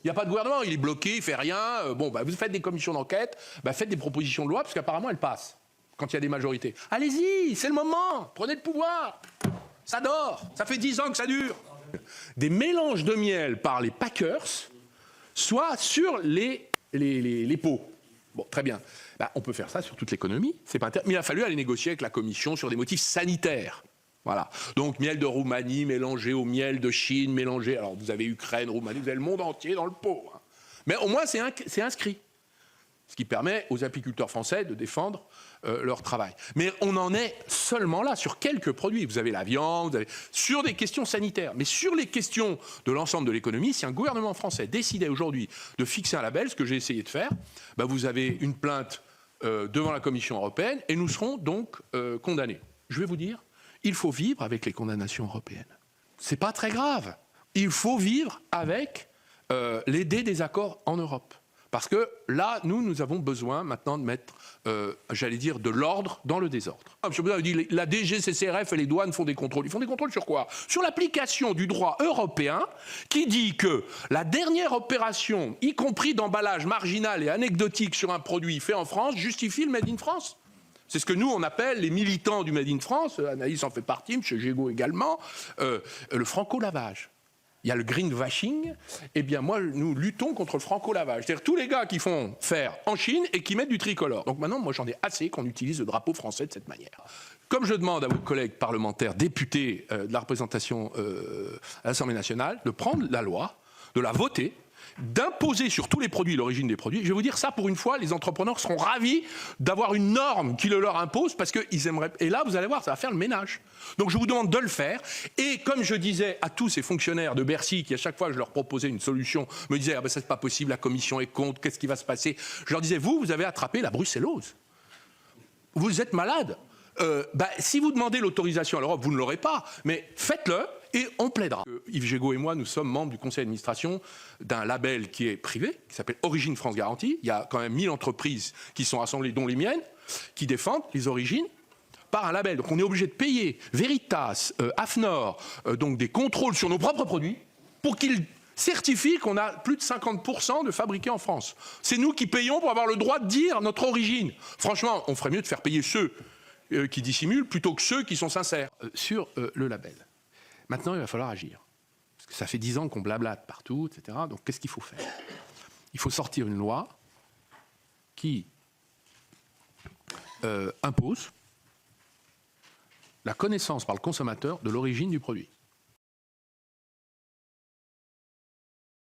Il n'y a pas de gouvernement, il est bloqué, il ne fait rien. Bon, bah, vous faites des commissions d'enquête, bah, faites des propositions de loi, parce qu'apparemment, elles passent quand il y a des majorités. Allez-y, c'est le moment, prenez le pouvoir. Ça dort, ça fait 10 ans que ça dure. Des mélanges de miel par les packers, soit sur les pots. Bon, très bien. Bah, on peut faire ça sur toute l'économie, c'est pas mais il a fallu aller négocier avec la Commission sur des motifs sanitaires. Voilà. Donc, miel de Roumanie mélangé au miel de Chine, mélangé. Alors, vous avez Ukraine, Roumanie, vous avez le monde entier dans le pot. Hein. Mais au moins, c'est inscrit. Ce qui permet aux apiculteurs français de défendre leur travail. Mais on en est seulement là, sur quelques produits. Vous avez la viande, vous avez... sur des questions sanitaires. Mais sur les questions de l'ensemble de l'économie, si un gouvernement français décidait aujourd'hui de fixer un label, ce que j'ai essayé de faire, bah vous avez une plainte devant la Commission européenne et nous serons donc condamnés. Je vais vous dire, il faut vivre avec les condamnations européennes. C'est pas très grave. Il faut vivre avec les désaccords en Europe. Parce que là, nous avons besoin maintenant de mettre, j'allais dire, de l'ordre dans le désordre. M. Baudin dit la DGCCRF et les douanes font des contrôles. Ils font des contrôles sur quoi? Sur l'application du droit européen qui dit que la dernière opération, y compris d'emballage marginal et anecdotique sur un produit fait en France, justifie le Made in France. C'est ce que nous, on appelle les militants du Made in France. Anaïs en fait partie, M. Gégaud également, le franco-lavage. Il y a le greenwashing, eh bien moi, nous luttons contre le franco-lavage. C'est-à-dire tous les gars qui font faire en Chine et qui mettent du tricolore. Donc maintenant, moi j'en ai assez qu'on utilise le drapeau français de cette manière. Comme je demande à vos collègues parlementaires, députés de la représentation à l'Assemblée nationale, de prendre la loi, de la voter, d'imposer sur tous les produits l'origine des produits. Je vais vous dire ça, pour une fois, les entrepreneurs seront ravis d'avoir une norme qui le leur impose parce qu'ils aimeraient... Et là, vous allez voir, ça va faire le ménage. Donc je vous demande de le faire. Et comme je disais à tous ces fonctionnaires de Bercy qui, à chaque fois, je leur proposais une solution, me disaient « Ah ben ça, c'est pas possible, la commission est contre, qu'est-ce qui va se passer ?» Je leur disais « Vous avez attrapé la brucellose. Vous êtes malade. Si vous demandez l'autorisation à l'Europe, vous ne l'aurez pas. Mais faites-le. Et on plaidera. Yves Gégaud et moi, nous sommes membres du conseil d'administration d'un label qui est privé, qui s'appelle Origine France Garantie. Il y a quand même 1000 entreprises qui sont rassemblées, dont les miennes, qui défendent les origines par un label. Donc on est obligé de payer Veritas, AFNOR, donc des contrôles sur nos propres produits, pour qu'ils certifient qu'on a plus de 50% de fabriqués en France. C'est nous qui payons pour avoir le droit de dire notre origine. Franchement, on ferait mieux de faire payer ceux qui dissimulent plutôt que ceux qui sont sincères sur le label. Maintenant, il va falloir agir. Parce que ça fait 10 ans qu'on blablate partout, etc. Donc, qu'est-ce qu'il faut faire? Il faut sortir une loi qui impose la connaissance par le consommateur de l'origine du produit.